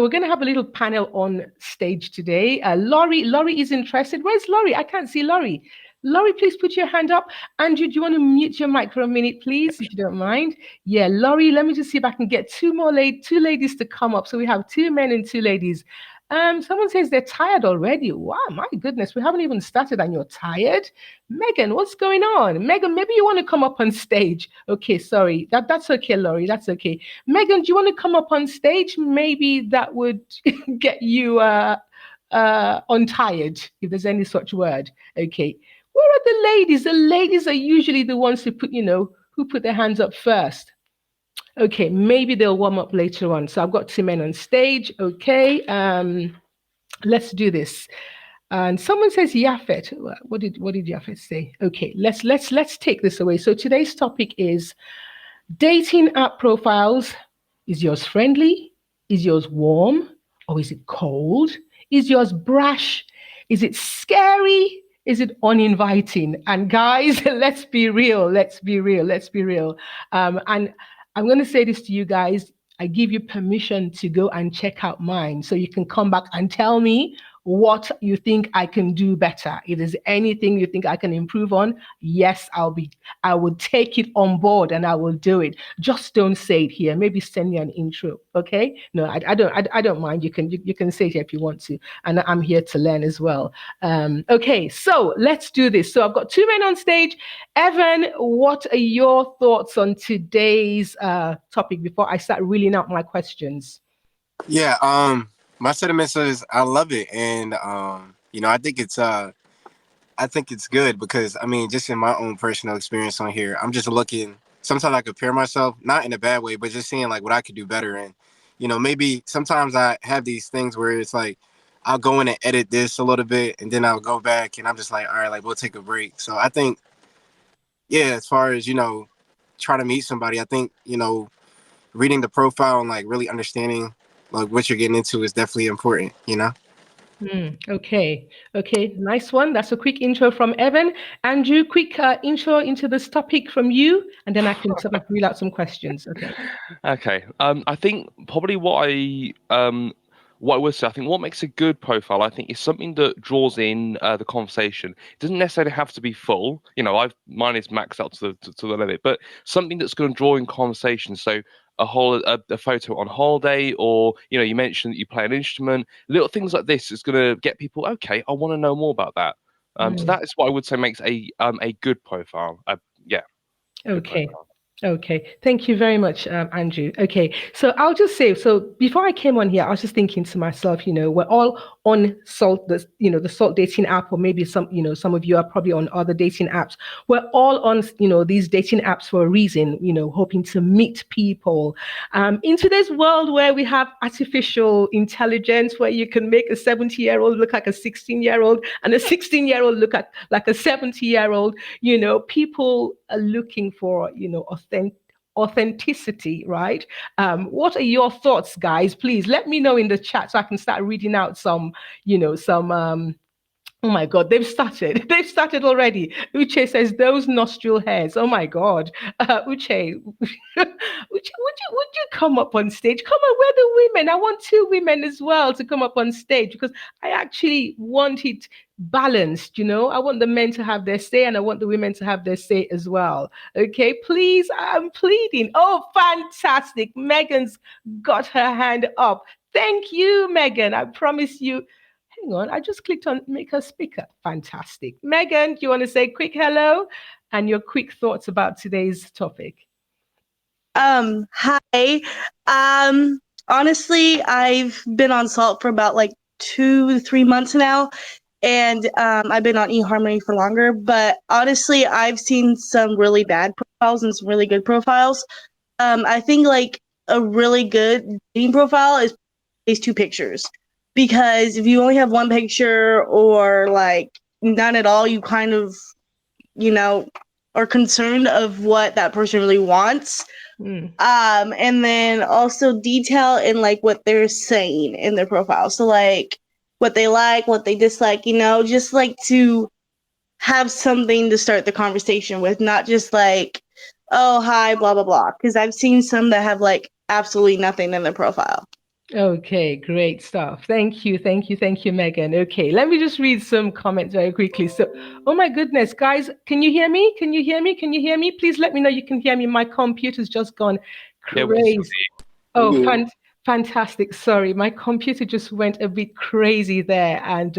We're going to have a little panel on stage today. Laurie is interested. Where's Laurie? I can't see Laurie. Laurie, please put your hand up. Andrew, do you want to mute your mic for a minute, please, if you don't mind? Yeah, Laurie, let me just see if I can get two ladies to come up. So we have two men and two ladies. Someone says they're tired already. Wow, my goodness, we haven't even started and you're tired. Megan, what's going on? Megan, maybe you want to come up on stage. Okay, sorry. That's okay, Laurie. That's okay. Megan, do you want to come up on stage? Maybe that would get you untired, if there's any such word. Okay. Where are the ladies? The ladies are usually the ones who put their hands up first. Okay, maybe they'll warm up later on. So I've got two men on stage. Okay, let's do this. And someone says Yafet. What did Yafet say? Okay, let's take this away. So today's topic is dating app profiles. Is yours friendly? Is yours warm? Or is it cold? Is yours brash? Is it scary? Is it uninviting? And guys, let's be real. And I'm going to say this to you guys. I give you permission to go and check out mine so you can come back and tell me what you think I can do better. If there's anything you think I can improve on, yes, I will take it on board and I will do it. Just don't say it here. Maybe send me an intro. Okay? No, I don't mind. You can say it here if you want to. And I'm here to learn as well. Okay, so let's do this. So I've got two men on stage. Evan, what are your thoughts on today's topic before I start reeling out my questions? Yeah, my sentiments is I love it, and I think it's good because I mean, just in my own personal experience on here, I'm just looking. Sometimes I compare myself, not in a bad way, but just seeing like what I could do better. And maybe sometimes I have these things where it's like I'll go in and edit this a little bit, and then I'll go back, and I'm just like, all right, like we'll take a break. So I think, yeah, as far as trying to meet somebody, I think reading the profile and like really understanding like what you're getting into is definitely important. Okay, nice one. That's a quick intro from Evan. Andrew, quick intro into this topic from you, and then I can sort of reel out some questions. Okay. I think probably what I would say, I think what makes a good profile, I think, is something that draws in the conversation. It doesn't necessarily have to be full. Mine is maxed out to the limit, but something that's going to draw in conversation. So a photo on holiday, or you mentioned that you play an instrument. Little things like this is going to get people. Okay, I want to know more about that. So that is what I would say makes a good profile. Yeah. Okay. Okay, thank you very much, Andrew. Okay, so I'll just say, so before I came on here, I was just thinking to myself, we're all on Salt, the Salt dating app, or maybe some of you are probably on other dating apps. We're all on, these dating apps for a reason, hoping to meet people. In today's world where we have artificial intelligence, where you can make a 70-year-old look like a 16-year-old and a 16-year-old look like a 70-year-old, people are looking for, authenticity, right? What are your thoughts, guys? Please let me know in the chat so I can start reading out some. Oh my God, they've started. They've started already. Uche says those nostril hairs. Oh my God, Uche, would you come up on stage? Come on, we're the women. I want two women as well to come up on stage because I actually want it balanced. I want the men to have their say and I want the women to have their say as well. Okay, please, I'm pleading. Oh, fantastic! Megan's got her hand up. Thank you, Megan. I promise you. Hang on, I just clicked on make her speaker. Fantastic. Megan, do you want to say quick hello and your quick thoughts about today's topic? Hi. Honestly, I've been on Salt for about like 2 to 3 months now, and I've been on eHarmony for longer, but honestly, I've seen some really bad profiles and some really good profiles. I think like a really good dating profile is these 2 pictures. Because if you only have one picture or like none at all, you kind of, are concerned of what that person really wants. And then also detail in like what they're saying in their profile. So like what they like, what they dislike, just like to have something to start the conversation with, not just like, oh, hi, blah, blah, blah. Because I've seen some that have like absolutely nothing in their profile. Okay, great stuff. Thank you, thank you, thank you, Megan. Okay, let me just read some comments very quickly. So, oh my goodness, guys, can you hear me? Can you hear me? Can you hear me? Please let me know you can hear me. My computer's just gone Yeah, we can still crazy. see. We Oh, good. fantastic. Sorry, my computer just went a bit crazy there, and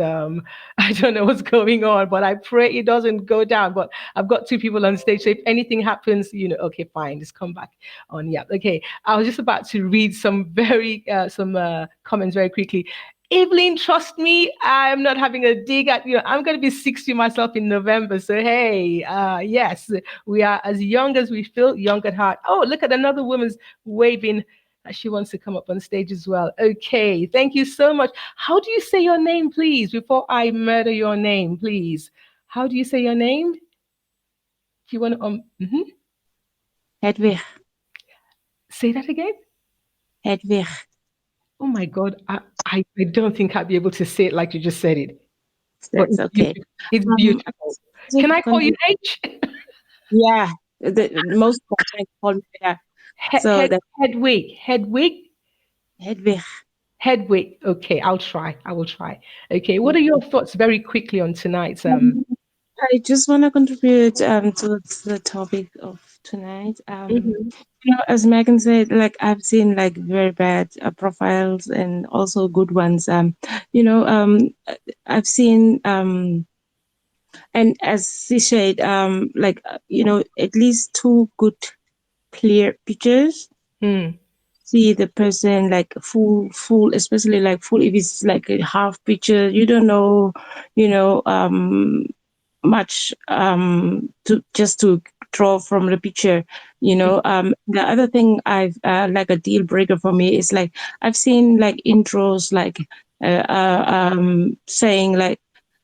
I don't know what's going on, but I pray it doesn't go down. But I've got two people on stage, so if anything happens, okay, fine, just come back on. Yeah, okay. I was just about to read some comments very quickly. Evelyn, trust me, I'm not having a dig at you. I'm going to be 60 myself in November. So, hey, yes, we are as young as we feel, young at heart. Oh, look at another woman's waving. She wants to come up on stage as well. Okay, thank you so much. How do you say your name, please, before I murder your name, please? How do you say your name? Do you want to Hedwig, say that again? Hedwig. Oh my God, I don't think I'd be able to say it like you just said it, but That's okay. It's I beautiful. just wanted Can to I call you contribute. H? Yeah, most of the time call me that. So Head, that Hedwig. Hedwig. Hedwig. Okay, I'll try. I will try. Okay, what Yeah. are your thoughts very quickly on tonight's Um, I just want to contribute to the topic of tonight. Mhm. As Megan said, like I've seen like very bad profiles and also good ones. You know, I've seen and as she said, at least two good clear pictures. Hmm. See the person like full, especially like full. If it's like a half picture, you don't know, you know, much to just to draw from the picture. The other thing I've like a deal breaker for me is like I've seen like intros like saying like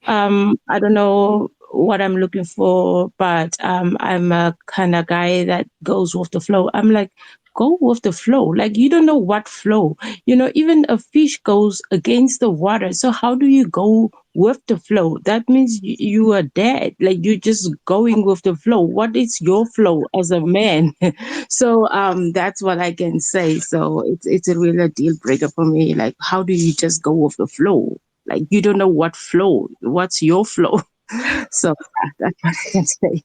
I don't know what I'm looking for, but I'm a kind of guy that goes with the flow. I'm like, go with the flow. Like you don't know what flow. Even a fish goes against the water. So how do you go with the flow? That means you are dead. Like you're just going with the flow. What is your flow as a man? So that's what I can say. So it's a real deal breaker for me. Like how do you just go with the flow? Like you don't know what flow. What's your flow? So that's what I can say.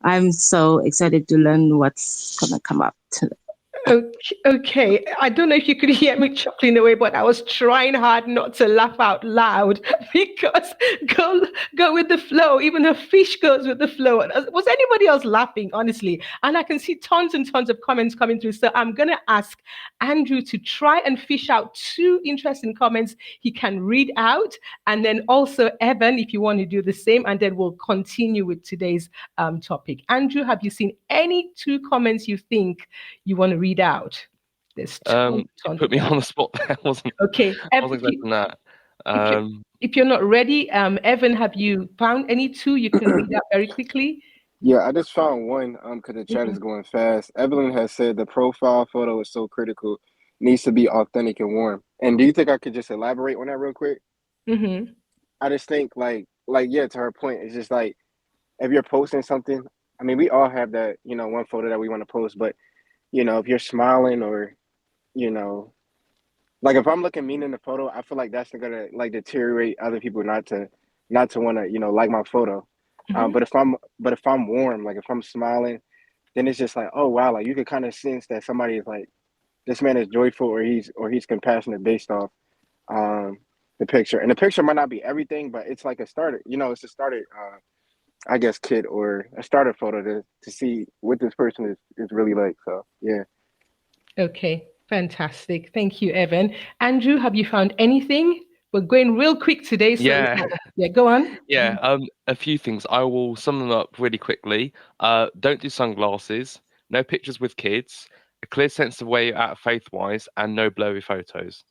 I'm so excited to learn what's gonna come up. Okay. I don't know if you could hear me chuckling away, but I was trying hard not to laugh out loud because go go with the flow. Even a fish goes with the flow. Was anybody else laughing, honestly? And I can see tons and tons of comments coming through. So I'm gonna ask Andrew to try and fish out two interesting comments he can read out, and then also Evan, if you want to do the same, and then we'll continue with today's topic. Andrew, have you seen any two comments you think you want to read out? There's tons, You tons put of me them. on the spot there. I wasn't Okay, I wasn't expecting that. if you Um, if you're not ready, Evan, have you found any two you can read out very quickly? Yeah, I just found one because the chat Hmm. is going fast. Evelyn has said the profile photo is so critical, needs to be authentic and warm. And do you think I could just elaborate on that real quick? Hmm. I just think like yeah, to her point, it's just like if you're posting something, I mean, we all have that, one photo that we want to post, but if you're smiling or, you know, like if I'm looking mean in the photo, I feel like that's gonna like deteriorate other people not to want to, like my photo. Hmm. But if I'm warm, like if I'm smiling, then it's just like, oh wow, like you could kind of sense that somebody is like this man is joyful or he's compassionate based off um the picture. And the picture might not be everything, but it's like a starter, it's a starter I guess kit or a starter photo to see what this person is really like. So yeah. Okay, fantastic. Thank you, Evan. Andrew, have you found anything? We're going real quick today, so it's yeah, like, yeah, go on. yeah. A few things. I will sum them up really quickly. Don't do sunglasses. No pictures with kids. A clear sense of where you're at faith-wise, and no blurry photos.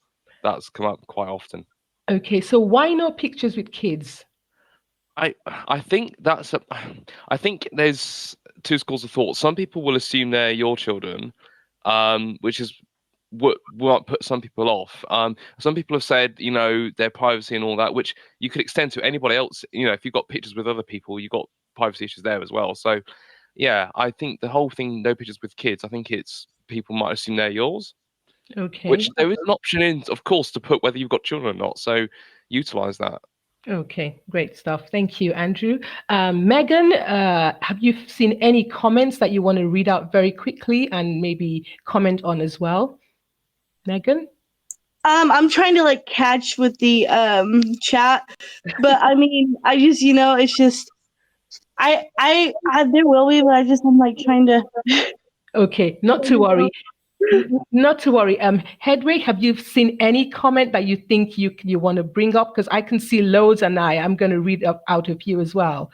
That's come up quite often. Okay, so why no pictures with kids? I think I think there's two schools of thought. Some people will assume they're your children, which is what might put some people off. Some people have said, their privacy and all that, which you could extend to anybody else. If you've got pictures with other people, you've got privacy issues there as well. So, yeah, I think the whole thing, no pictures with kids. I think it's people might assume they're yours. Okay. which there is an option in, of course, to put whether you've got children or not. So utilize that. Okay, great stuff. Thank you, Andrew. Megan, have you seen any comments that you want to read out very quickly and maybe comment on as well? Megan? I'm trying to like catch with the chat, but I mean, I just it's just I there will be, but I'm like trying to. Okay, not to worry. Not to worry. Hedwig, have you seen any comment that you think you want to bring up? Because I can see loads, and I'm going to read out of you as well.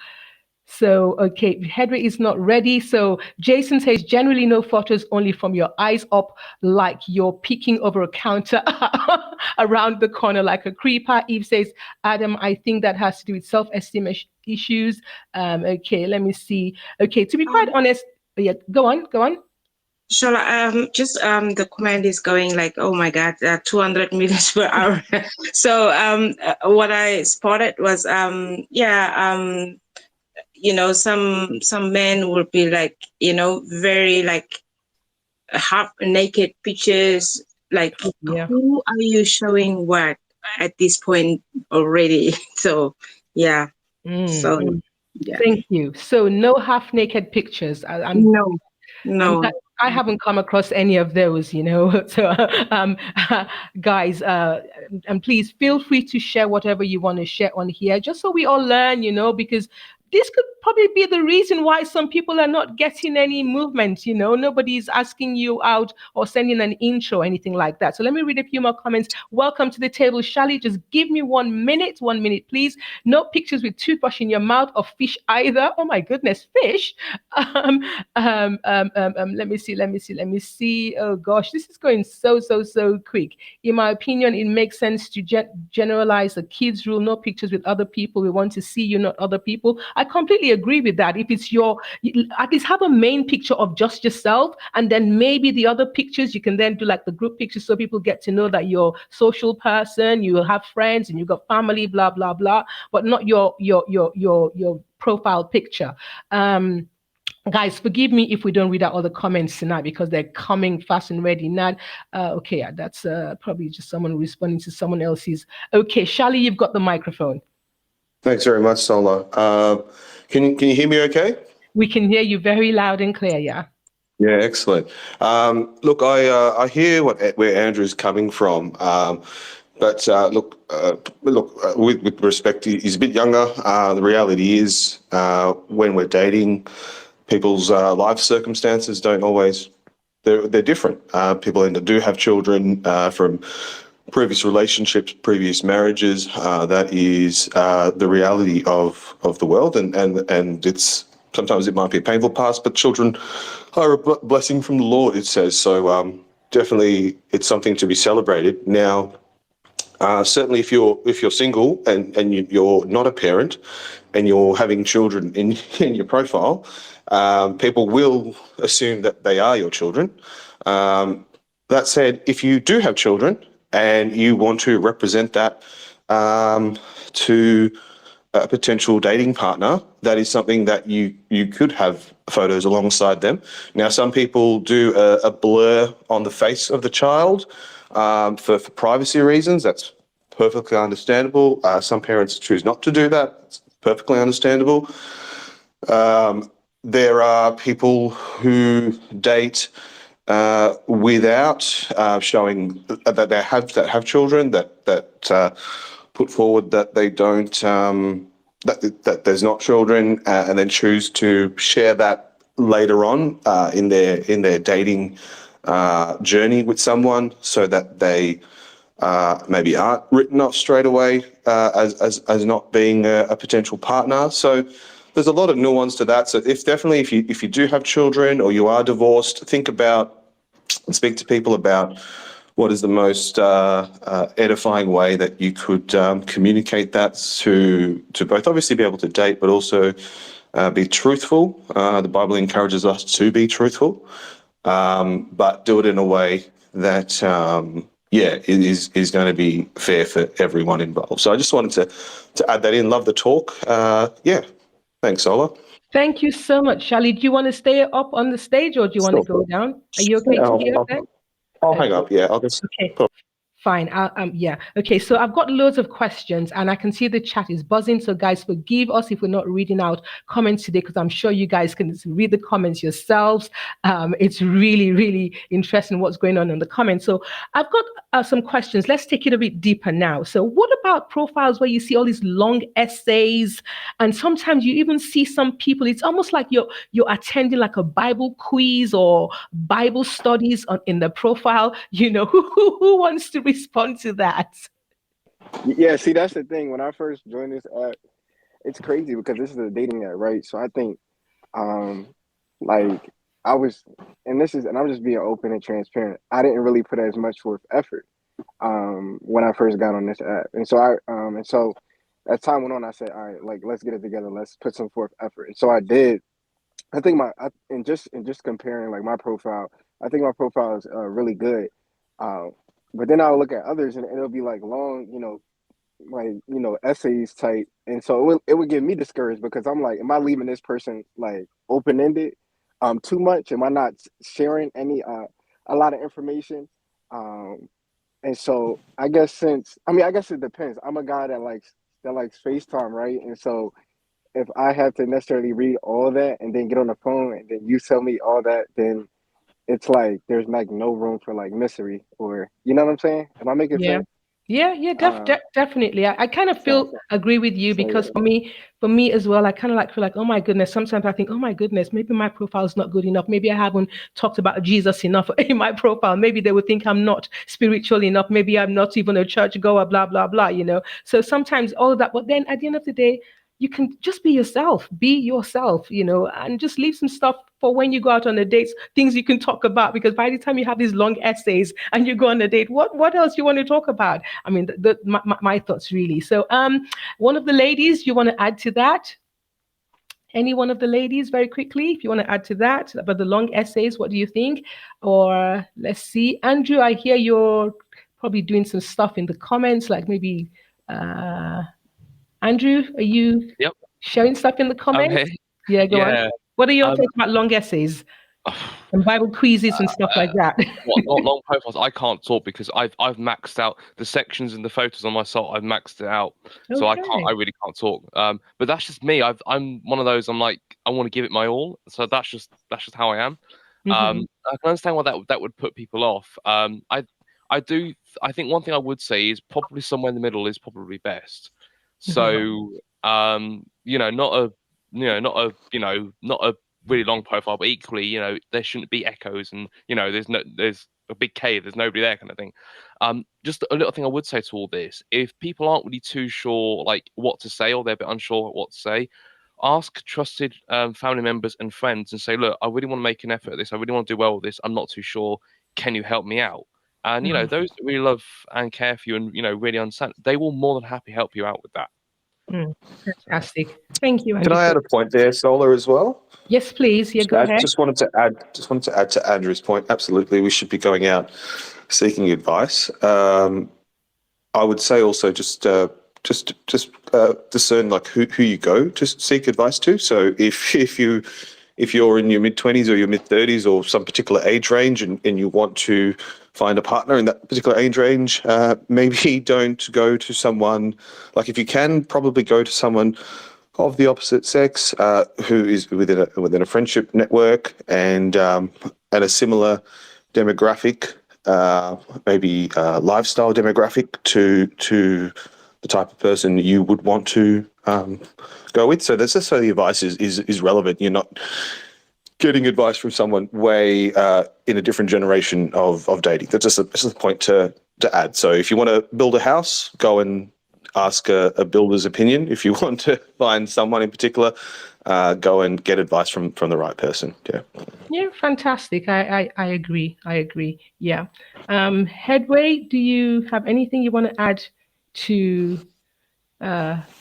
So, okay, Hedwig is not ready. So Jason says, generally no photos, only from your eyes up, like you're peeking over a counter around the corner like a creeper. Eve says, Adam, I think that has to do with self-esteem issues. Okay, let me see. Okay, to be quite honest, yeah, go on. Shola, just the comment is going like, oh my God, 200 meters per hour. So what I spotted was, some men would be like, very like half naked pictures. Like, Yeah. who are you showing what at this point already? So yeah, so yeah, Thank you. So no half-naked pictures. no, I'm no. glad I haven't come across any of those, So, guys, and please feel free to share whatever you want to share on here, just so we all learn, because this could probably be the reason why some people are not getting any movement, Nobody's asking you out or sending an intro or anything like that. So let me read a few more comments. Welcome to the table, Shally. Just give me 1 minute, please. No pictures with toothbrush in your mouth or fish either. Oh my goodness, fish. Let me see. Oh gosh, this is going so quick. In my opinion, it makes sense to generalize the kids rule. No pictures with other people. We want to see you, not other people. I completely agree with that. If it's at least have a main picture of just yourself, and then maybe the other pictures you can then do like the group pictures, so people get to know that you're a social person, you have friends, and you've got family, blah blah blah, but not your profile picture. Guys, forgive me if we don't read out all the comments tonight because they're coming fast and ready. Not okay. That's probably just someone responding to someone else's. Okay, Shally, you've got the microphone. Thanks very much, Sola. Can you hear me okay? We can hear you very loud and clear. Yeah. Yeah, excellent. Look, I hear where Andrew's coming from, but with respect, he's a bit younger. The reality is, when we're dating, people's life circumstances don't always they're different. People either do have children from previous relationships, previous marriages. That is the reality of the world, and it's sometimes it might be a painful past, but children are a blessing from the Lord, it says. So definitely, it's something to be celebrated. Now, certainly, if you're single and you're not a parent, and you're having children in your profile, people will assume that they are your children. That said, if you do have children and you want to represent that to a potential dating partner, that is something that you could have photos alongside them. Now, some people do a blur on the face of the child for privacy reasons. That's perfectly understandable. Some parents choose not to do that. It's perfectly understandable. There are people who date without showing that they have children, that put forward that they don't, that there's not children, and then choose to share that later on in their dating journey with someone, so that they maybe aren't written off straight away as not being a potential partner. So there's a lot of nuance to that. So if you do have children or you are divorced, think about and speak to people about what is the most edifying way that you could communicate that to both obviously be able to date, but also be truthful. The Bible encourages us to be truthful, but do it in a way that is going to be fair for everyone involved. So I just wanted to add that in. Love the talk. Thanks, Ola. Thank you so much, Shally. Do you want to stay up on the stage or do you want to go down? Are you okay to be up there? I'll hang up. Yeah, I'll just. Okay. Fine. Yeah. Okay. So I've got loads of questions, and I can see the chat is buzzing. So guys, forgive us if we're not reading out comments today, because I'm sure you guys can read the comments yourselves. It's really, really interesting what's going on in the comments. So I've got some questions. Let's take it a bit deeper now. So what about profiles where you see all these long essays, and sometimes you even see some people? It's almost like you're attending like a Bible quiz or Bible studies in the profile. Who wants to respond to that? Yeah, see, that's the thing. When I first joined this app, it's crazy because this is a dating app, right? So I think, um, like I was, and I'm just being open and transparent. I didn't really put as much forth effort, when I first got on this app, and so as time went on, I said, all right, like let's get it together. Let's put some forth effort. And so I did. And just comparing like my profile, I think my profile is really good. Uh, but then I'll look at others and it'll be like long, like essays type, and so it would get me discouraged because I'm like, am I leaving this person like open ended, too much? Am I not sharing any a lot of information? Um, and so I guess it depends. I'm a guy that likes FaceTime, right? And so if I have to necessarily read all that and then get on the phone and then you tell me all that, then it's like there's like no room for like mystery, or you know what I'm saying? Am I making Yeah. sense? Yeah, Uh, definitely. I kind of so agree with you, so because yeah. for me as well, I kind of like feel like, oh my goodness. Sometimes I think, oh my goodness, maybe my profile is not good enough. Maybe I haven't talked about Jesus enough in my profile. Maybe they would think I'm not spiritual enough. Maybe I'm not even a church goer. Blah blah blah. So sometimes all of that, but then at the end of the day, you can just be yourself, and just leave some stuff for when you go out on a date, things you can talk about. Because by the time you have these long essays and you go on a date, what else you want to talk about? I mean, my thoughts really. So, one of the ladies, you want to add to that? Any one of the ladies, very quickly, if you want to add to that about the long essays, what do you think? Or let's see, Andrew, I hear you're probably doing some stuff in the comments, like maybe, uh, Andrew, are you Yep. sharing stuff in the I'm here. comments? Yeah, go on. Yeah. What are your Um. thoughts about long essays and Bible quizzes and stuff like that? Not long profiles. I can't talk because I've maxed out the sections and the photos on my site. I've maxed it out, so I can't. Okay. I really can't talk. But that's just me. I'm one of those. I'm like, I want to give it my all. So that's just how I am. Hmm. I can understand why that would put people off. I do. I think one thing I would say is probably somewhere in the middle is probably best. So not a not a really long profile, but equally, there shouldn't be echoes, and there's a big cave, there's nobody there, kind of thing. Just a little thing I would say to all this: if people aren't really too sure, like what to say, or they're a bit unsure what to say, ask trusted family members and friends, and say, "Look, I really want to make an effort at this. I really want to do well with this. I'm not too sure. Can you help me out?" And those that really love and care for you, and really understand, they will more than happy help you out with that. So. Fantastic. Thank you, Can Andrew. I add a point there, Solar, as well? Yes, please. Yeah, go I ahead. just wanted to add to Andrew's point. Absolutely, we should be going out seeking advice. I would say also just discern like who you go to seek advice to. So if you're in your mid-20s or your mid-30s or some particular age range, and you want to find a partner in that particular age range, maybe don't go to someone, like if you can, probably go to someone of the opposite sex, who is within a friendship network, and a similar demographic, maybe lifestyle demographic to the type of person you would want to go with. So that's just so the advice is relevant. You're not getting advice from someone way in a different generation of dating. That's just a point to add. So if you want to build a house, go and ask a builder's opinion. If you want to find someone in particular, go and get advice from the right person. Yeah. Yeah, fantastic. I agree. I agree. Yeah. Headway, do you have anything you want to add to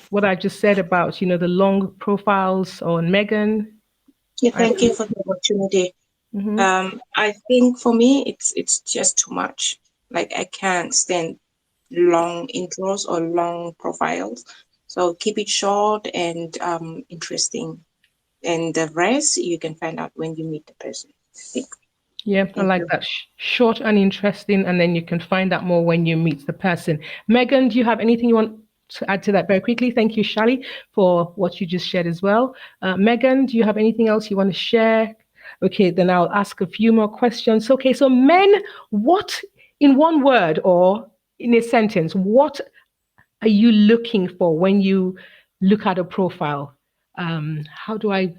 what I just said about, the long profiles on Megan? Yeah, thank you for the opportunity. Mm-hmm. I think for me, it's just too much. Like I can't stand long intros or long profiles. So keep it short and interesting. And the rest you can find out when you meet the person. I think. Yeah, I Thank like you. that. Short and interesting, and then you can find out more when you meet the person. Megan, do you have anything you want to add to that very quickly? Thank you, Shali, for what you just shared as well. Megan, do you have anything else you want to share? Okay, then I'll ask a few more questions. Okay, so men, what, in one word or in a sentence, what are you looking for when you look at a profile? How do I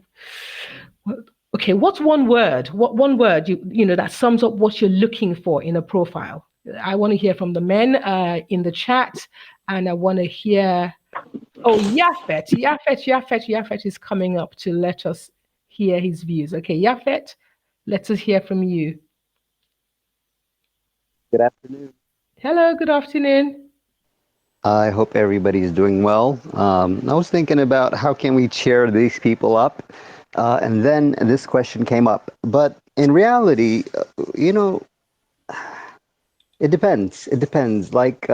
Okay, what's one word? What one word you know that sums up what you're looking for in a profile? I want to hear from the men in the chat, and I want to hear. Oh, Yafet is coming up to let us hear his views. Okay, Yafet, let us hear from you. Good afternoon. Hello, good afternoon. I hope everybody's doing well. I was thinking about how can we cheer these people up, and then this question came up. But in reality, you know, it depends. It depends. Like,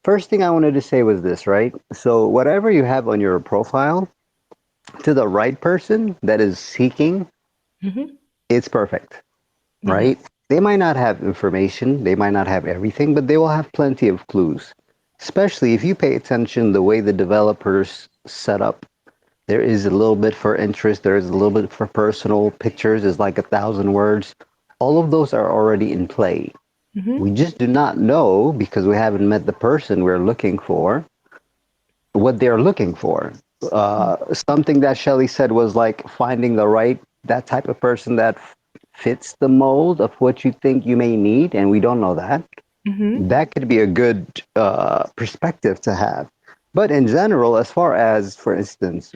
first thing I wanted to say was this, right? So whatever you have on your profile, to the right person that is seeking, Hmm. it's perfect, Hmm. right? They might not have information, they might not have everything, but they will have plenty of clues. Especially if you pay attention the way the developers set up. There is a little bit for interest, there is a little bit for personal pictures, is like 1,000 words. All of those are already in play. Hmm. We just do not know because we haven't met the person we're looking for what they're looking for. Something that Shelley said was like finding the right, that type of person that fits the mold of what you think you may need, and we don't know that. Hmm. That could be a good perspective to have. But in general, as far as, for instance,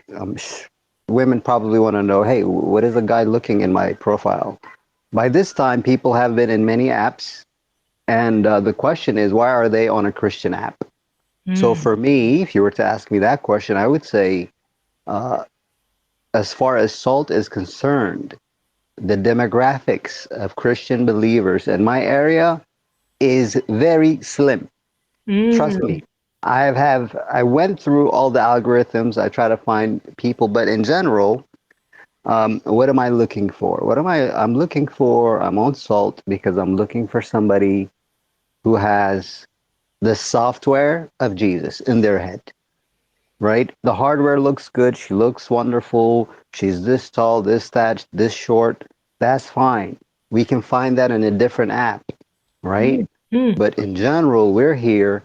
women probably want to know, hey, what is a guy looking in my profile? By this time, people have been in many apps, and the question is, why are they on a Christian app? So Mm. for me, if you were to ask me that question, I would say, uh, as far as SALT is concerned, the demographics of Christian believers in my area is very slim. Trust Mm. me. I went through all the algorithms. I try to find people, but in general, what am I looking for? I'm looking for, I'm on SALT because I'm looking for somebody who has the software of Jesus in their head, right? The hardware looks good. She looks wonderful. She's this tall, this that, this short. That's fine. We can find that in a different app, right? Mm. Mm. But in general, we're here.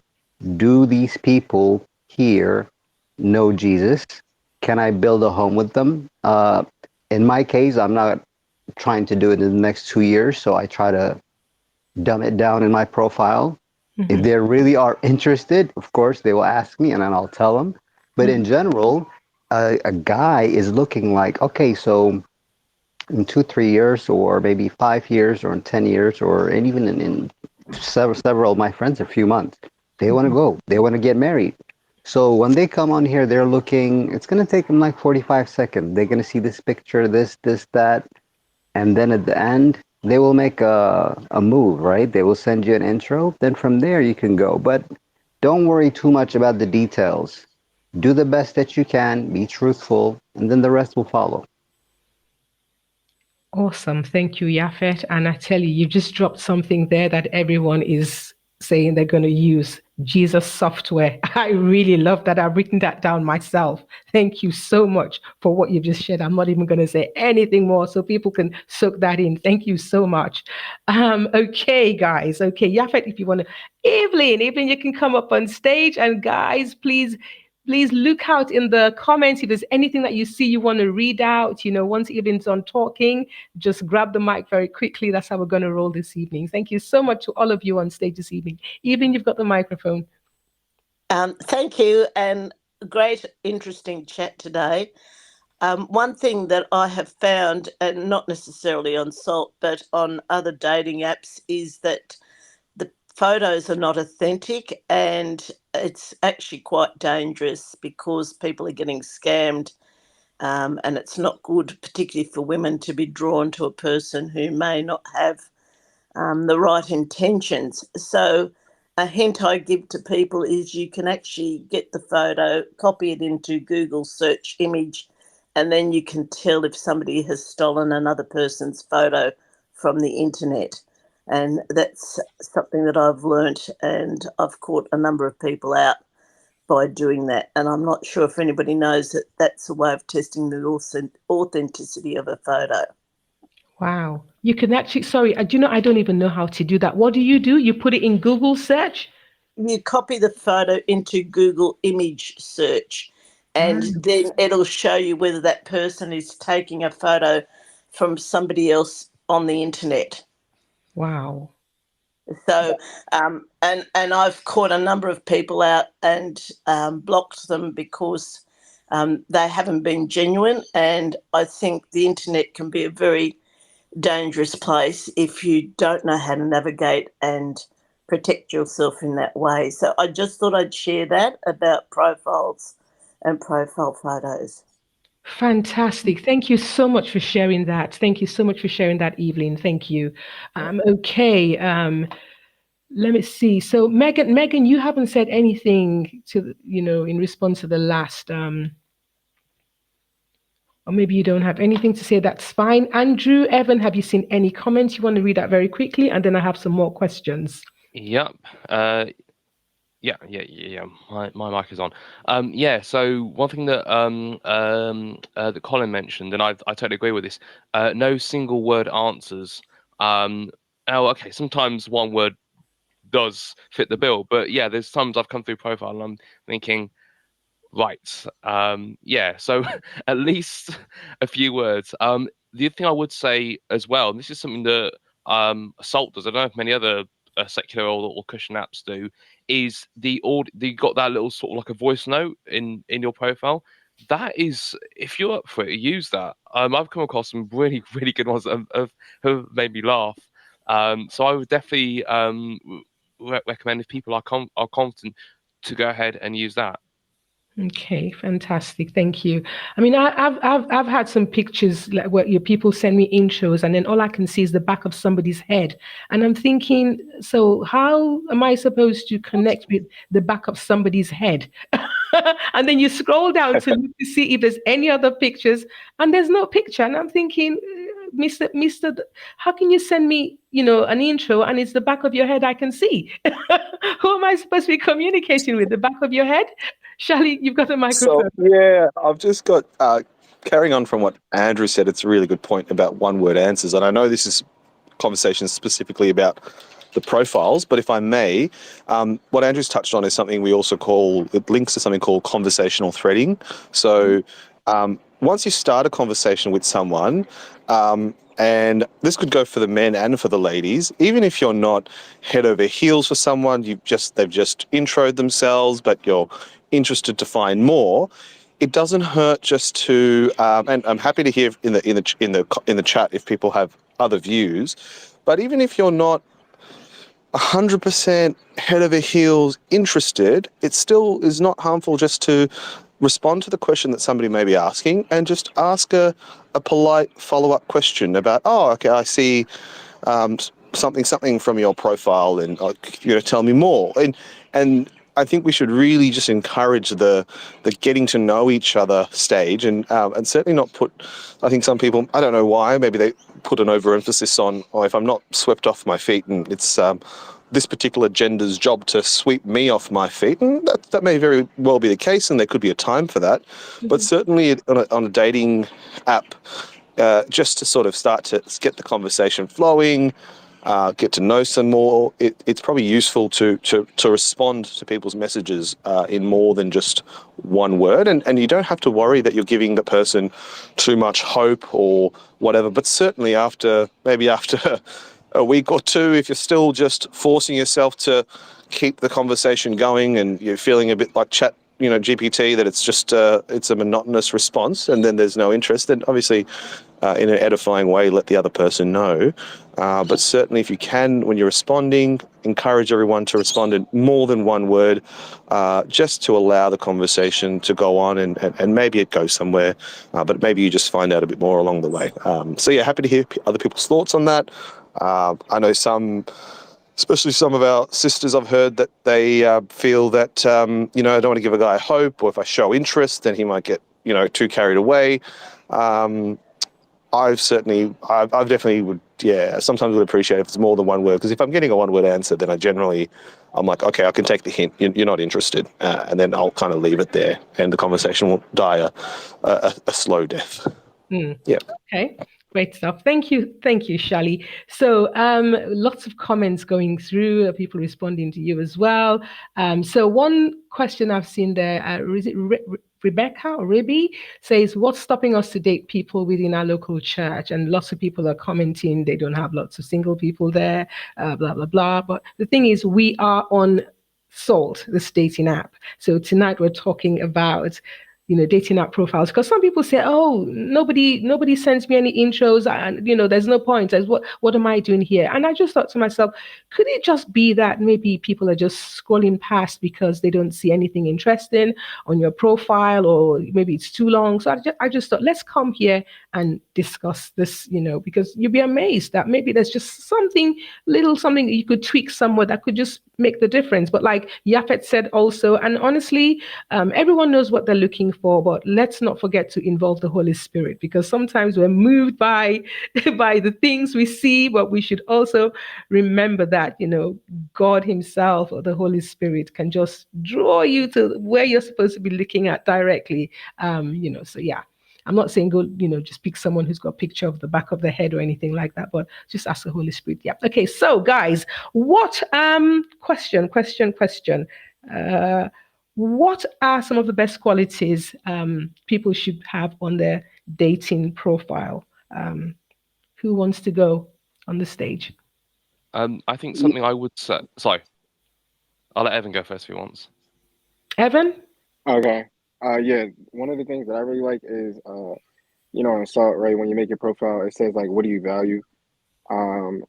Do these people here know Jesus? Can I build a home with them? In my case, I'm not trying to do it in the next 2 years, so I try to dumb it down in my profile. If Mhm. they really are interested, of course, they will ask me and then I'll tell them. But in Mhm. general, a guy is looking like, okay, so in 2, 3 years, or maybe 5 years, or in 10 years, or and even in several of my friends, a few months, they want to go, they want to get married. So when they come on here, they're looking, it's going to take them like 45 seconds. They're going to see this picture, this, that. And then at the end, they will make a move, right? They will send you an intro. Then from there, you can go. But don't worry too much about the details. Do the best that you can, be truthful, and then the rest will follow. Awesome. Thank you, Yafet. And I tell you, you just dropped something there that everyone is saying they're going to use Jesus software. I really love that. I've written that down myself. Thank you so much for what you've just shared. I'm not even going to say anything more so people can soak that in. Thank you so much. Okay, guys. Okay, Yafet, if you want to, Evelyn, you can come up on stage. And guys, please look out in the comments if there's anything that you see you want to read out. Once Evelyn's done talking, just grab the mic very quickly. That's how we're going to roll this evening. Thank you so much to all of you on stage this evening. Evelyn, you've got the microphone. Thank you, and great, interesting chat today. One thing that I have found, and not necessarily on Salt, but on other dating apps, is that the photos are not authentic, and it's actually quite dangerous because people are getting scammed. And it's not good, particularly for women, to be drawn to a person who may not have the right intentions. So, a hint I give to people is you can actually get the photo, copy it into Google search image, and then you can tell if somebody has stolen another person's photo from the internet. And that's something that I've learnt, and I've caught a number of people out by doing that. And I'm not sure if anybody knows that that's a way of testing the authenticity of a photo. Wow. You can actually, sorry, do you know, I don't even know how to do that. What do? You put it in Google search? You copy the photo into Google image search, and then it'll show you whether that person is taking a photo from somebody else on the internet. Wow. So, and I've caught a number of people out and blocked them because they haven't been genuine. And I think the internet can be a very dangerous place if you don't know how to navigate and protect yourself in that way. So I just thought I'd share that about profiles and profile photos. Fantastic. Thank you so much for sharing that. Thank you so much for sharing that, Evelyn. Thank you. Okay. Let me see. So Megan, you haven't said anything to, in response to the last, or maybe you don't have anything to say. That's fine. Andrew, Evan, have you seen any comments? You want to read that very quickly, and then I have some more questions. Yep. Yeah. My mic is on. Yeah. So one thing that that Colin mentioned, and I totally agree with this. No single word answers. Okay. Sometimes one word does fit the bill, but yeah, there's times I've come through profile and I'm thinking, right, yeah. So at least a few words. The other thing I would say as well, and this is something that Assault does. I don't know if many other secular or Cushion apps do, is you got that little sort of like a voice note in your profile. That is, if you're up for it, use that. I've come across some really really good ones that have made me laugh. So I would definitely recommend, if people are confident, to go ahead and use that. Okay, fantastic. Thank you. I mean, I've had some pictures like where your people send me intros, and then all I can see is the back of somebody's head, and I'm thinking, so how am I supposed to connect with the back of somebody's head? And then you scroll down to look to see if there's any other pictures, and there's no picture, and I'm thinking, Mister, how can you send me, an intro, and it's the back of your head I can see? Who am I supposed to be communicating with? The back of your head? Charlie, you've got a So, microphone. yeah, I've just got, carrying on from what Andrew said, it's a really good point about one-word answers. And I know this is conversation specifically about the profiles, but if I may, what Andrew's touched on is something we also it links to something called conversational threading. So once you start a conversation with someone, and this could go for the men and for the ladies, even if you're not head over heels for someone, they've just introed themselves, but you're interested to find more. It doesn't hurt just to, and I'm happy to hear in the chat if people have other views. But even if you're not 100% head over heels interested, it still is not harmful just to respond to the question that somebody may be asking and just ask a polite follow-up question about, oh, okay, I see something from your profile, and you're going to tell me more. And I think we should really just encourage the getting to know each other stage, and certainly not put. I think some people, I don't know why, maybe they put an overemphasis on, oh, if I'm not swept off my feet, and it's this particular gender's job to sweep me off my feet, and that may very well be the case, and there could be a time for that. But certainly on a dating app, just to sort of start to get the conversation flowing, get to know some more, it's probably useful to respond to people's messages in more than just one word. And you don't have to worry that you're giving the person too much hope or whatever. But certainly after a week or two, if you're still just forcing yourself to keep the conversation going and you're feeling a bit like chat, GPT, that it's just it's a monotonous response, and then there's no interest, then obviously in an edifying way, let the other person know. But certainly if you can, when you're responding, encourage everyone to respond in more than one word, just to allow the conversation to go on, and maybe it goes somewhere, but maybe you just find out a bit more along the way. So yeah, happy to hear other people's thoughts on that. I know especially some of our sisters, I've heard that they feel that, I don't want to give a guy hope, or if I show interest, then he might get too carried away. I've definitely would, sometimes would appreciate if it's more than one word, because if I'm getting a one word answer, then I'm like, okay, I can take the hint. You're not interested, and then I'll kind of leave it there, and the conversation will die a slow death. Yeah. Okay, great stuff. Thank you, Shali. So, lots of comments going through, people responding to you as well. So, one question I've seen there, is it Rebecca or Ribby, says, "What's stopping us to date people within our local church?" And lots of people are commenting they don't have lots of single people there, blah blah blah. But the thing is, we are on Salt, this dating app. So tonight we're talking about dating app profiles, because some people say, oh, nobody sends me any intros, and there's no point. As what am I doing here? And I just thought to myself, could it just be that maybe people are just scrolling past because they don't see anything interesting on your profile, or maybe it's too long? So I just thought, let's come here and discuss this, because you'd be amazed that maybe there's just something that you could tweak somewhere that could just make the difference. But like Yapet said also, and honestly, everyone knows what they're looking for, but let's not forget to involve the Holy Spirit, because sometimes we're moved by by the things we see, but we should also remember that God Himself, or the Holy Spirit, can just draw you to where you're supposed to be looking at directly. So yeah. I'm not saying go, just pick someone who's got a picture of the back of the head or anything like that, but just ask the Holy Spirit. Yeah. Okay. So guys, what question? What are some of the best qualities people should have on their dating profile? Who wants to go on the stage? I think something I would say. Sorry, I'll let Evan go first if he wants. Evan? Okay. Yeah. One of the things that I really like is, on Salt, right? When you make your profile, it says like, what do you value?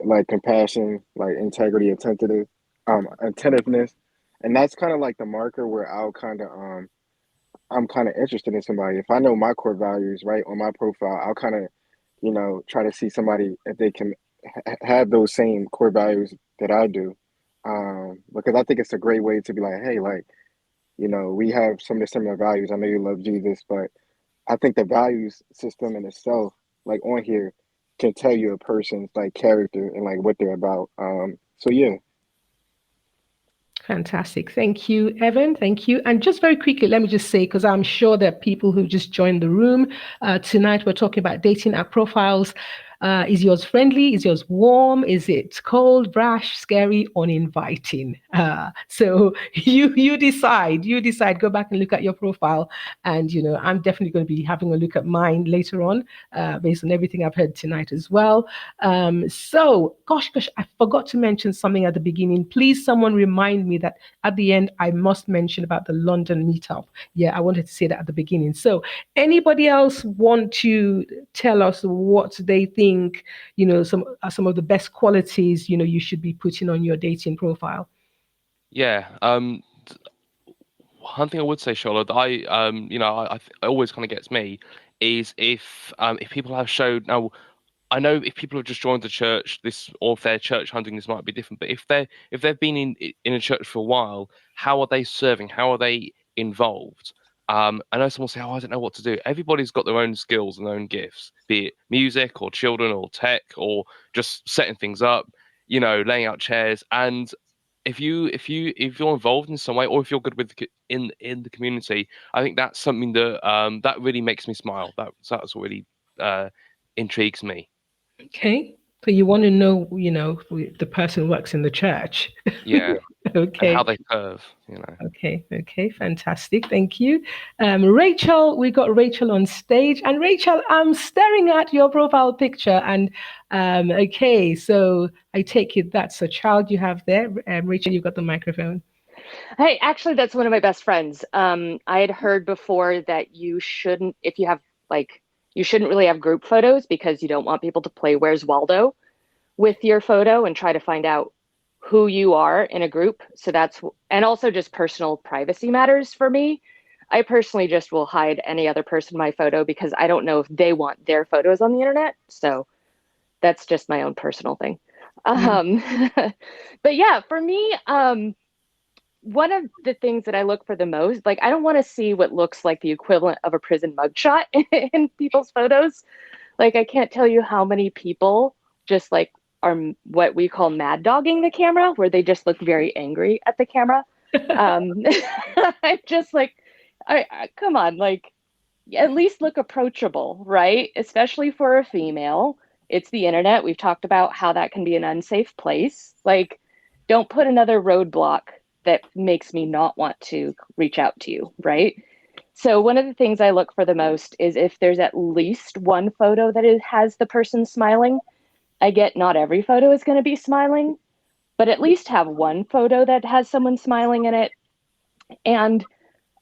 Like compassion, like integrity, attentiveness, and that's kind of like the marker where I'm kind of interested in somebody. If I know my core values, right, on my profile, I'll kind of, try to see somebody if they can have those same core values that I do. Because I think it's a great way to be like, hey, like, we have some of the similar values. I know you love Jesus, but I think the values system in itself, like on here, can tell you a person's like character and like what they're about. So yeah. Fantastic. Thank you, Evan. Thank you. And just very quickly, let me just say, because I'm sure there are people who just joined the room. Tonight, we're talking about dating app profiles. Is yours friendly? Is yours warm? Is it cold, brash, scary, uninviting? So you decide. You decide. Go back and look at your profile. And, I'm definitely going to be having a look at mine later on, based on everything I've heard tonight as well. So, gosh, I forgot to mention something at the beginning. Please, someone remind me that at the end, I must mention about the London meetup. Yeah, I wanted to say that at the beginning. So, anybody else want to tell us what they think, some of the best qualities, you should be putting on your dating profile? Yeah. One thing I would say, Charlotte, it always kind of gets me is if people have showed now. I know if people have just joined the church, or if they're church hunting, this might be different. But if they've been in a church for a while, how are they serving? How are they involved? I know someone will say, "Oh, I don't know what to do." Everybody's got their own skills and their own gifts, be it music or children or tech or just setting things up, laying out chairs. And if you're involved in some way, or if you're good with in the community, I think that's something that that really makes me smile. That's what really intrigues me. Okay. So you want to know, the person works in the church. Yeah. And Okay. how they serve, Okay. Fantastic. Thank you. Rachel, we got Rachel on stage. And Rachel, I'm staring at your profile picture. And okay, so I take it that's a child you have there. Rachel, you've got the microphone. Hey, actually, that's one of my best friends. I had heard before that you shouldn't, if you have you shouldn't really have group photos because you don't want people to play Where's Waldo with your photo and try to find out who you are in a group. So and also just personal privacy matters for me. I personally just will hide any other person in my photo because I don't know if they want their photos on the internet. So that's just my own personal thing. But yeah, for me, one of the things that I look for the most, like I don't want to see what looks like the equivalent of a prison mugshot in people's photos. Like I can't tell you how many people just like are what we call mad dogging the camera, where they just look very angry at the camera. Um, I'm just like, come on, like at least look approachable, right? Especially for a female. It's the internet. We've talked about how that can be an unsafe place. Like, don't put another roadblock that makes me not want to reach out to you, right? So, one of the things I look for the most is if there's at least one photo that has the person smiling. I get not every photo is going to be smiling, but at least have one photo that has someone smiling in it. And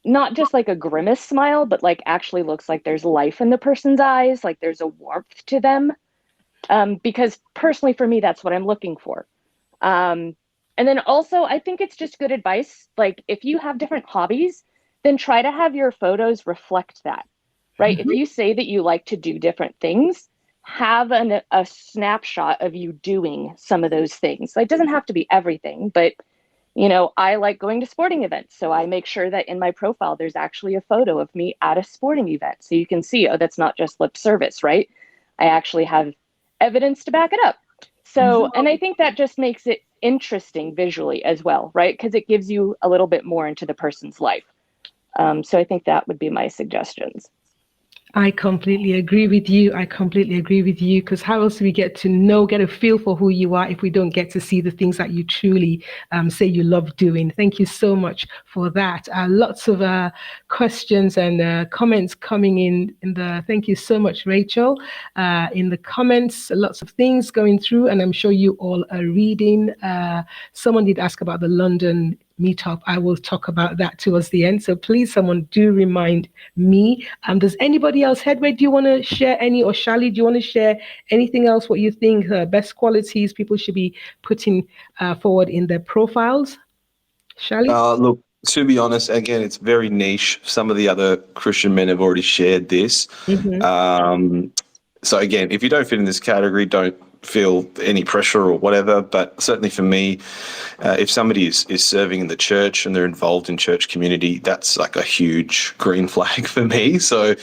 not just like a grimace smile, but like actually looks like there's life in the person's eyes, like there's a warmth to them. Because personally, for me, that's what I'm looking for. Um, and then also, I think it's just good advice. Like, if you have different hobbies, then try to have your photos reflect that, right? If you say that you like to do different things, have a snapshot of you doing some of those things. Like, it doesn't have to be everything, but I like going to sporting events. So I make sure that in my profile, there's actually a photo of me at a sporting event. So you can see, oh, that's not just lip service, right? I actually have evidence to back it up. So, and I think that just makes it interesting visually as well, right? Because it gives you a little bit more into the person's life. So I think that would be my suggestions. I completely agree with you. I completely agree with you, because how else do we get a feel for who you are if we don't get to see the things that you truly say you love doing? Thank you so much for that. Lots of questions and comments coming in the. Thank you so much, Rachel. In the comments, lots of things going through, and I'm sure you all are reading. Someone did ask about the London meetup. I will talk about that towards the end. So please, someone do remind me. Does anybody else, Headway, do you want to share any, or Shali, do you want to share anything else, what you think best qualities people should be putting forward in their profiles? Shali? Look, to be honest, again, it's very niche. Some of the other Christian men have already shared this. So again, if you don't fit in this category, don't feel any pressure or whatever. But certainly for me, if somebody is serving in the church and they're involved in church community, that's like a huge green flag for me. So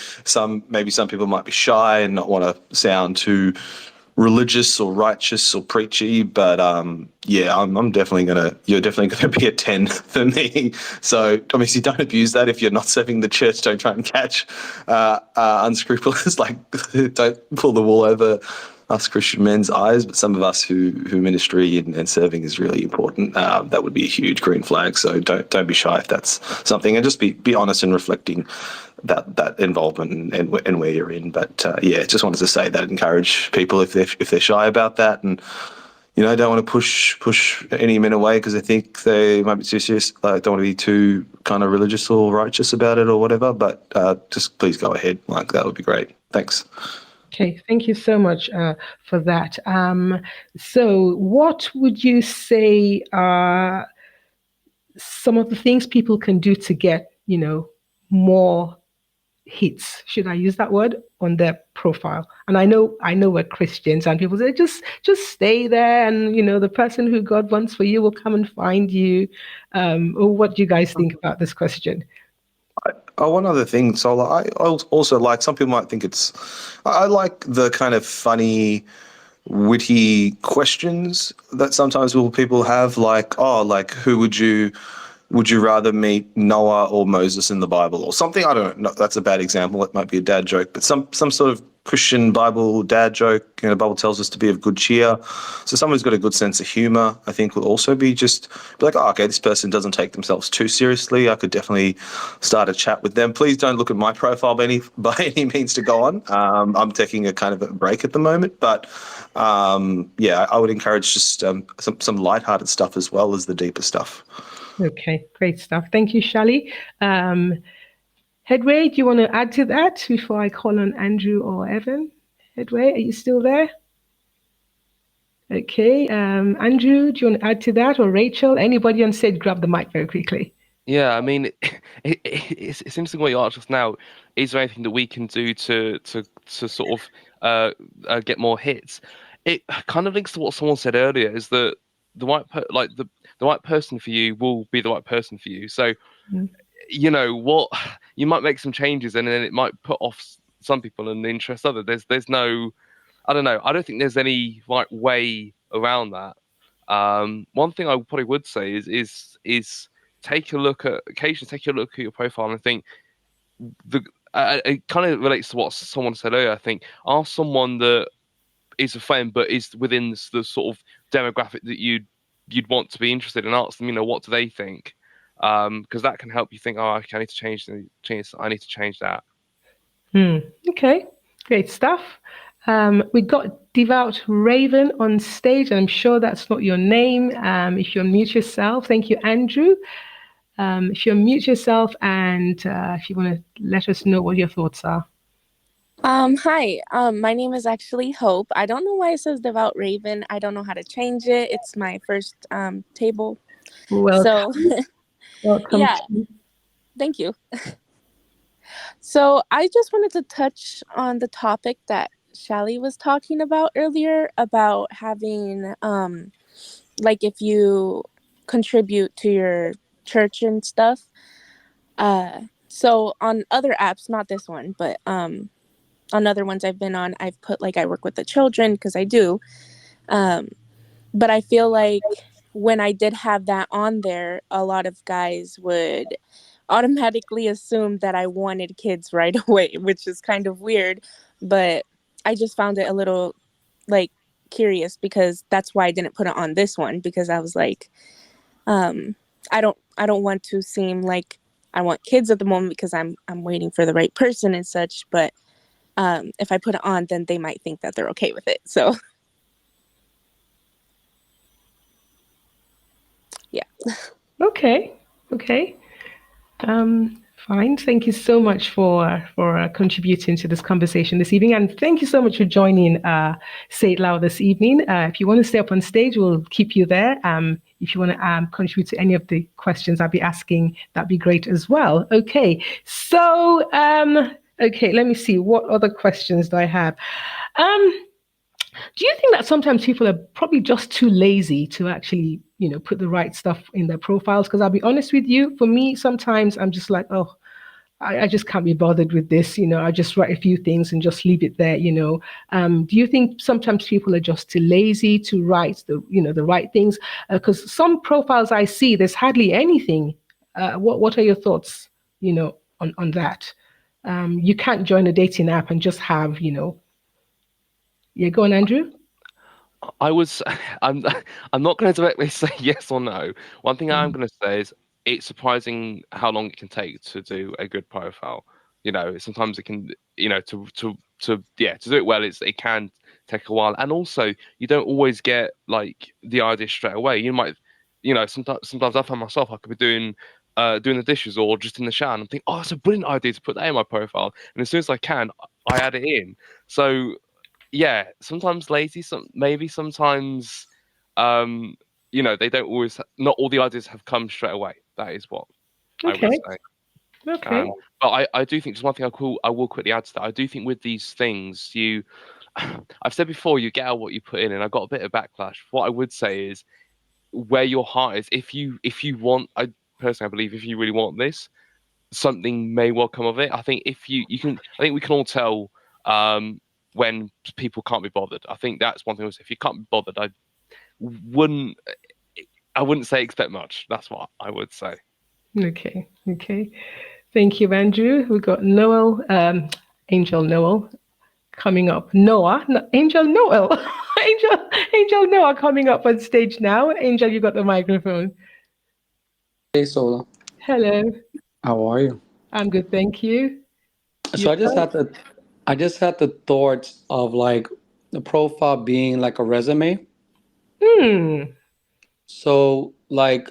maybe some people might be shy and not want to sound too religious or righteous or preachy, but yeah, you're definitely gonna be a 10 for me. So obviously don't abuse that. If you're not serving the church, don't try and catch unscrupulous, like don't pull the wool over us Christian men's eyes. But some of us who ministry and serving is really important, that would be a huge green flag. So don't be shy if that's something, and just be honest and reflecting that involvement and where you're in. But yeah, just wanted to say that, encourage people if they're shy about that, and don't want to push any men away because they think they might be too serious. Don't want to be too kind of religious or righteous about it or whatever. But just please go ahead. Like, that would be great. Thanks. Okay, thank you so much for that. So what would you say are some of the things people can do to get, more hits, should I use that word, on their profile? And I know we're Christians, and people say just stay there, and the person who God wants for you will come and find you. Or what do you guys think about this question? Oh, one other thing, Sola. I also like, some people might think I like the kind of funny, witty questions that sometimes people have, like, who would you rather meet, Noah or Moses in the Bible, or something? I don't know. That's a bad example. It might be a dad joke, but some sort of Christian Bible dad joke. The Bible tells us to be of good cheer. So someone who's got a good sense of humor, I think, will also be like, oh, okay, this person doesn't take themselves too seriously. I could definitely start a chat with them. Please don't look at my profile by any means to go on. I'm taking a kind of a break at the moment, but yeah, I would encourage just some lighthearted stuff as well as the deeper stuff. Okay, great stuff. Thank you, Shali. Headway, do you want to add to that before I call on Andrew or Evan? Headway, are you still there? Okay, Andrew, do you want to add to that, or Rachel? Anybody on stage, grab the mic very quickly. Yeah, I mean, it's interesting what you asked us now. Is there anything that we can do to sort of get more hits? It kind of links to what someone said earlier. Is that the the right person for you will be the right person for you. So, Mm. you know what, you might make some changes and then it might put off some people and interest others. There's no, I don't know. I don't think there's any right way around that. One thing I probably would say is take a look at occasionally take a look at your profile and think the it kind of relates to what someone said earlier. I think ask someone that is a friend but is within the sort of demographic that you'd want to be interested in. Ask them, you know, what do they think? Because that can help you think, oh, okay, I need to change. I need to change that. Okay, great stuff. We got Devout Raven on stage. I'm sure that's not your name. If you unmute yourself, thank you, Andrew. If you unmute yourself and if you want to let us know what your thoughts are. Hi. My name is actually Hope. I don't know why it says Devout Raven. I don't know how to change it. It's my first table. Welcome. So Welcome. yeah, thank you. So I just wanted to touch on the topic that Shally was talking about earlier about having like if you contribute to your church and stuff. So on other apps, not this one, but on other ones I've been on, I've put like I work with the children because I do. But I feel like when I did have that on there, a lot of guys would automatically assume that I wanted kids right away, which is kind of weird. But I just found it a little like curious because that's why I didn't put it on this one, because I was like, I don't want to seem like I want kids at the moment because I'm waiting for the right person and such. But if I put it on, then they might think that they're okay with it. So yeah. Okay. Okay. Fine. Thank you so much for contributing to this conversation this evening, and thank you so much for joining Say It Loud this evening. If you want to stay up on stage, we'll keep you there. If you want to contribute to any of the questions I'll be asking, that'd be great as well. Okay. So, okay, let me see. What other questions do I have? Do you think that sometimes people are probably just too lazy to actually, you know, put the right stuff in their profiles? Because I'll be honest with you, for me, sometimes I'm just like, oh, I just can't be bothered with this. You know, I just write a few things and just leave it there. You know, do you think sometimes people are just too lazy to write the right things? Because some profiles I see, there's hardly anything. What are your thoughts? You know, on that. You can't join a dating app and just have, you know. Yeah, go on, Andrew. I was, I'm, I'm not going to directly say yes or no. One thing I'm going to say is it's surprising how long it can take to do a good profile. You know, sometimes it can, you know, to do it well, it can take a while, and also you don't always get like the idea straight away. You might, you know, sometimes I find myself I could be doing the dishes or just in the shower, and I'm thinking, oh, it's a brilliant idea to put that in my profile, and as soon as I can, I add it in. So yeah, sometimes lazy, maybe sometimes, um, you know, they don't always. Not all the ideas have come straight away. That is what I would Okay. say. Okay. But I do think just one thing I will quickly add to that. I do think with these things, I've said before, you get out what you put in, and I got a bit of backlash. What I would say is where your heart is. If you want, I personally I believe if you really want this, something may well come of it. I think if you can, I think we can all tell when people can't be bothered. I think that's one thing. If you can't be bothered, wouldn't I wouldn't say expect much. That's what I would say. Okay. Okay. Thank you, Andrew. We got Noel, Angel Noel coming up. Noah, no, Angel Noel, Angel Noah coming up on stage now. Angel, you got the microphone. Hey, Sola. Hello. How are you? I'm good, thank you. So Yourself? I just had the thoughts of like the profile being like a resume. Hmm. So like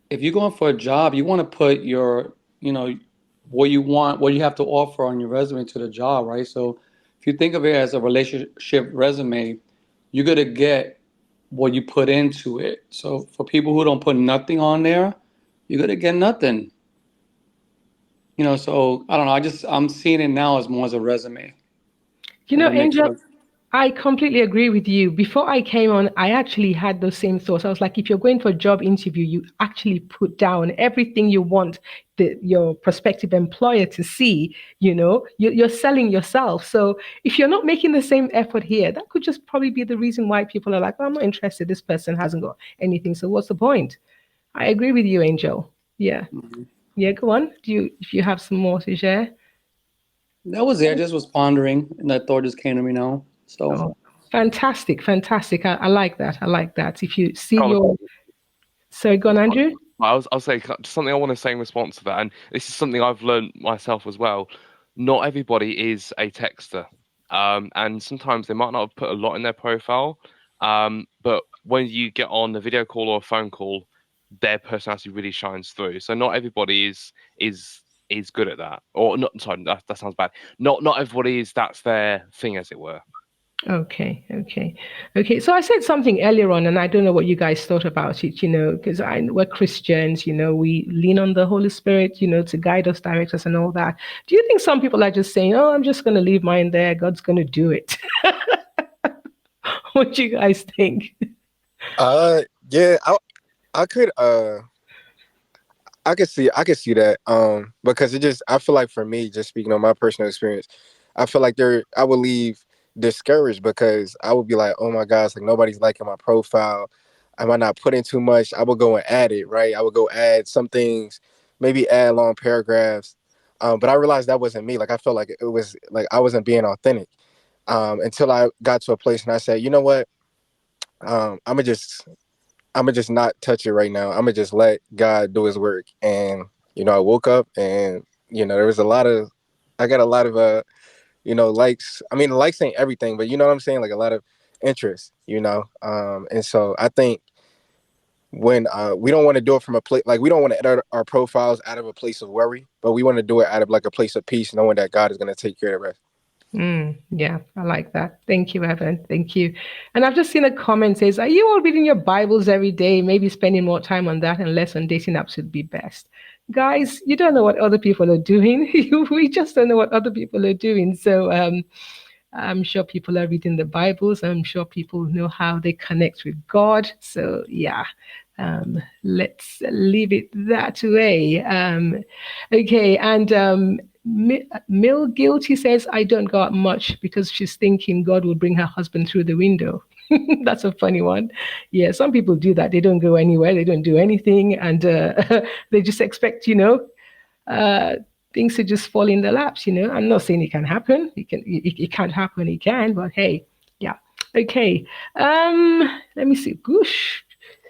if you're going for a job, you want to put your, you know, what you have to offer on your resume to the job, right? So if you think of it as a relationship resume, you're gonna get what you put into it. So for people who don't put nothing on there, you're gonna get nothing. You know, so I don't know. I'm seeing it now as more as a resume. You If know, that makes Angel, sense. I completely agree with you. Before I came on, I actually had those same thoughts. I was like, if you're going for a job interview, you actually put down everything you want your prospective employer to see. You're selling yourself. So if you're not making the same effort here, that could just probably be the reason why people are like, oh, I'm not interested. This person hasn't got anything. So what's the point? I agree with you, Angel. Yeah. Mhm. Yeah, go on. If you have some more to share? That was it. I just was pondering, and that thought just came to me now. So Oh, fantastic, fantastic. I like that. I like that. If you see Colin, your, sorry, go on, Andrew. I'll say something I want to say in response to that, and this is something I've learned myself as well. Not everybody is a texter, and sometimes they might not have put a lot in their profile, but when you get on a video call or a phone call, their personality really shines through. So not everybody is good at that, or not. Sorry, that sounds bad. Not everybody is that's their thing, as it were. Okay, okay, okay. So I said something earlier on, and I don't know what you guys thought about it, because we're Christians, we lean on the Holy Spirit, to guide us, direct us, and all that. Do you think some people are just saying, oh, I'm just going to leave mine there, God's going to do it? What do you guys think? Yeah, I could I could see that because I feel like for me, just speaking on my personal experience, I feel like I would leave discouraged because I would be like, oh my gosh, like nobody's liking my profile. Am I not putting too much? I would go and add it, right? I would go add some things, maybe add long paragraphs. But I realized that wasn't me. Like I felt like it was like I wasn't being authentic. Until I got to a place and I said, you know what? I'm gonna just not touch it right now. I'm gonna just let God do His work. And I woke up and there was I got a lot of likes. I mean, the likes ain't everything, but you know what I'm saying. Like a lot of interest. And so I think when we don't want to do it from a place like we don't want to edit our profiles out of a place of worry, but we want to do it out of like a place of peace, knowing that God is gonna take care of the rest. Yeah, I like that. Thank you, Evan. Thank you. And I've just seen a comment says, are you all reading your Bibles every day? Maybe spending more time on that and less on dating apps would be best. Guys, you don't know what other people are doing. We just don't know what other people are doing. So I'm sure people are reading the Bibles. I'm sure people know how they connect with God. So yeah, let's leave it that way. Okay, and Mill Guilty says, I don't go out much because she's thinking God will bring her husband through the window. That's a funny one. Yeah, some people do that. They don't go anywhere. They don't do anything. And they just expect, uh, things to just fall in their laps. I'm not saying it can happen. It can't happen. It can, but hey, yeah. Okay. Let me see. Gosh,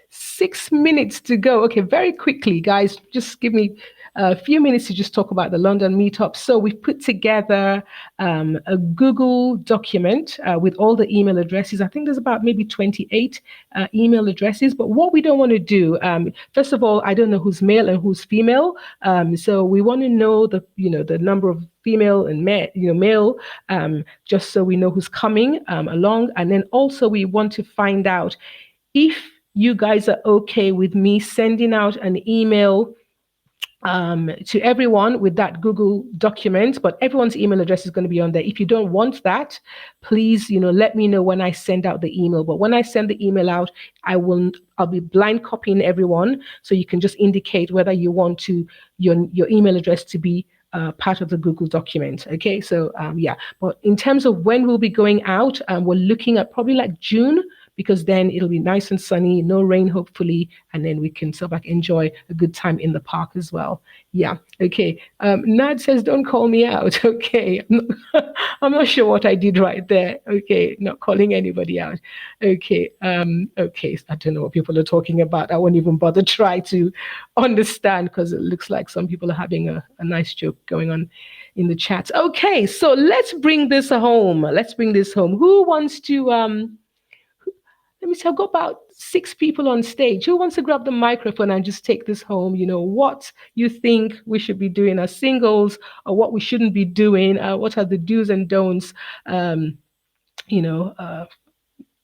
6 minutes to go. Okay, very quickly, guys. Just give me a few minutes to just talk about the London meetup. So we've put together a Google document with all the email addresses. I think there's about maybe 28 email addresses. But what we don't want to do, first of all, I don't know who's male and who's female. So we want to know the number of female and male, just so we know who's coming along. And then also we want to find out if you guys are okay with me sending out an email to everyone with that Google document, but everyone's email address is going to be on there. If you don't want that, please, let me know when I send out the email. But when I send the email out, I'll be blind copying everyone, so you can just indicate whether you want your email address to be part of the Google document. Okay, so yeah. But in terms of when we'll be going out, we're looking at probably like June, because then it'll be nice and sunny, no rain, hopefully, and then we can sort of enjoy a good time in the park as well. Yeah. Okay. Nad says, "Don't call me out." Okay. I'm not sure what I did right there. Okay, not calling anybody out. Okay. Okay. I don't know what people are talking about. I won't even bother try to understand, because it looks like some people are having a nice joke going on in the chat. Okay, so let's bring this home. Let's bring this home. Who wants to let me see, I've got about 6 people on stage. Who wants to grab the microphone and just take this home? What you think we should be doing as singles, or what we shouldn't be doing? What are the do's and don'ts? Um, you know, uh,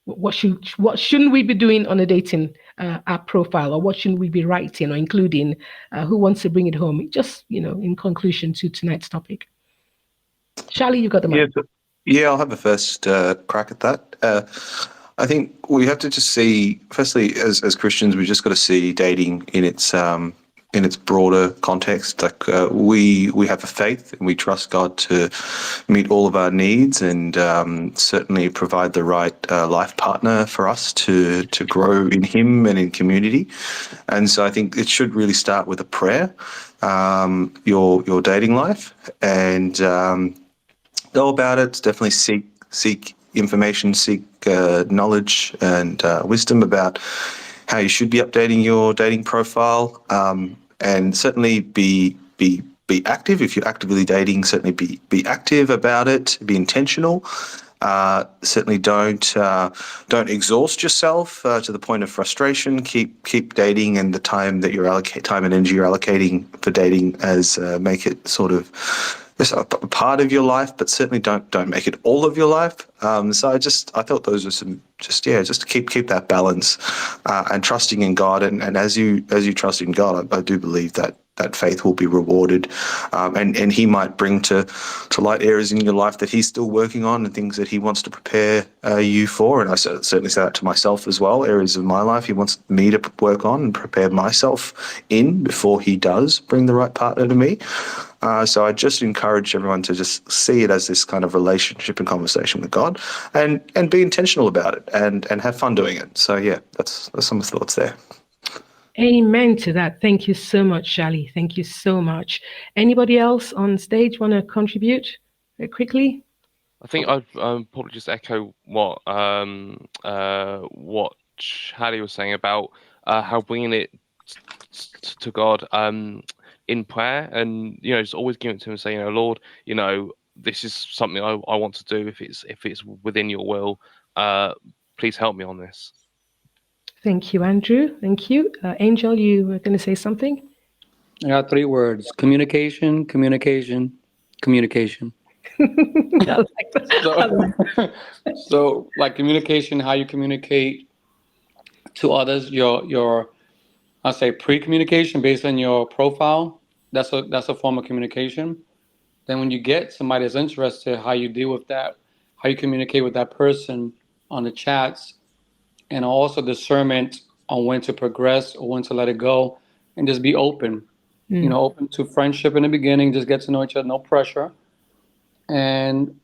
what shouldn't we be doing on a dating app profile, or what shouldn't we be writing or including? Who wants to bring it home? Just in conclusion to tonight's topic. Charlie, you got the mic. Yeah, Yeah, I'll have a first crack at that. I think we have to just see, firstly, as Christians, we just got to see dating in its broader context. Like we have a faith and we trust God to meet all of our needs and certainly provide the right life partner for us to grow in Him and in community. And so I think it should really start with a prayer, your dating life, and go about it. Definitely seek information, seek knowledge and wisdom about how you should be updating your dating profile, and certainly be active. If you're actively dating, certainly be active about it. Be intentional. Certainly don't exhaust yourself to the point of frustration. Keep dating, and the time that time and energy you're allocating for dating as make it sort of just a part of your life, but certainly don't make it all of your life. So I thought those were some just to keep that balance and trusting in God, and as you trust in God, I do believe that faith will be rewarded, and He might bring to light areas in your life that He's still working on and things that He wants to prepare you for. And I certainly say that to myself as well. Areas of my life He wants me to work on and prepare myself in before He does bring the right partner to me. So I just encourage everyone to just see it as this kind of relationship and conversation with God, and be intentional about it, and have fun doing it. So yeah, that's some thoughts there. Amen to that. Thank you so much, Shali. Thank you so much. Anybody else on stage want to contribute very quickly? I think I'd probably just echo what Harry was saying about how bringing it to God in prayer, and just always giving it to Him and saying, Lord, this is something I want to do. If it's within Your will, please help me on this. Thank you, Andrew. Thank you. Angel, you were going to say something? I got 3 words: communication, communication, communication. I like that. So like communication, how you communicate to others, your I say pre-communication based on your profile. That's a form of communication. Then when you get somebody that's interested, how you deal with that, how you communicate with that person on the chats, and also discernment on when to progress or when to let it go, and just be open. Open to friendship in the beginning. Just get to know each other, no pressure, and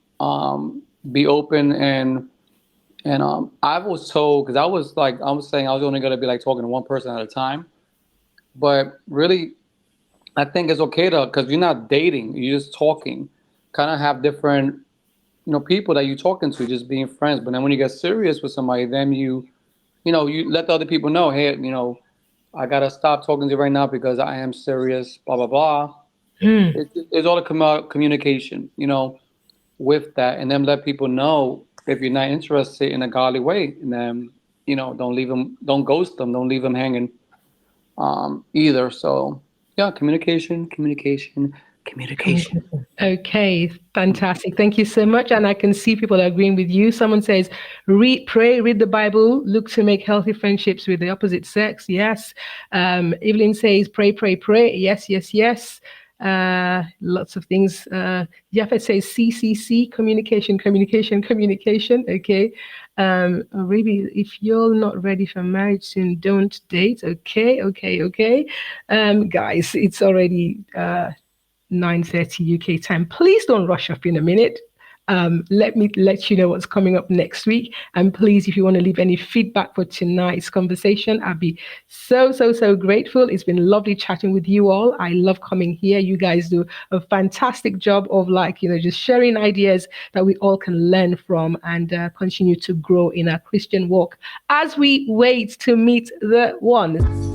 be open. And I was told, because I was saying I was only gonna be like talking to one person at a time, but really I think it's okay because you're not dating, you're just talking. Kind of have different, people that you're talking to, just being friends. But then when you get serious with somebody, then you let the other people know, hey, I gotta stop talking to you right now because I am serious. Blah blah blah. It's all about communication, with that, and then let people know if you're not interested in a godly way, and then don't ghost them, don't leave them hanging, either. So yeah, communication, communication, communication. Okay, fantastic. Thank you so much. And I can see people are agreeing with you. Someone says, pray, read the Bible, look to make healthy friendships with the opposite sex. Yes. Evelyn says, pray, pray, pray. Yes, yes, yes. Lots of things. Japhet says CCC, communication, communication, communication. Okay. Maybe if you're not ready for marriage soon, don't date. Okay, okay, okay. Guys, it's already 9:30 UK time. Please don't rush up in a minute. Let me let you know what's coming up next week. And please, if you want to leave any feedback for tonight's conversation, I'd be so, so, so grateful. It's been lovely chatting with you all. I love coming here. You guys do a fantastic job of just sharing ideas that we all can learn from and continue to grow in our Christian walk as we wait to meet the one.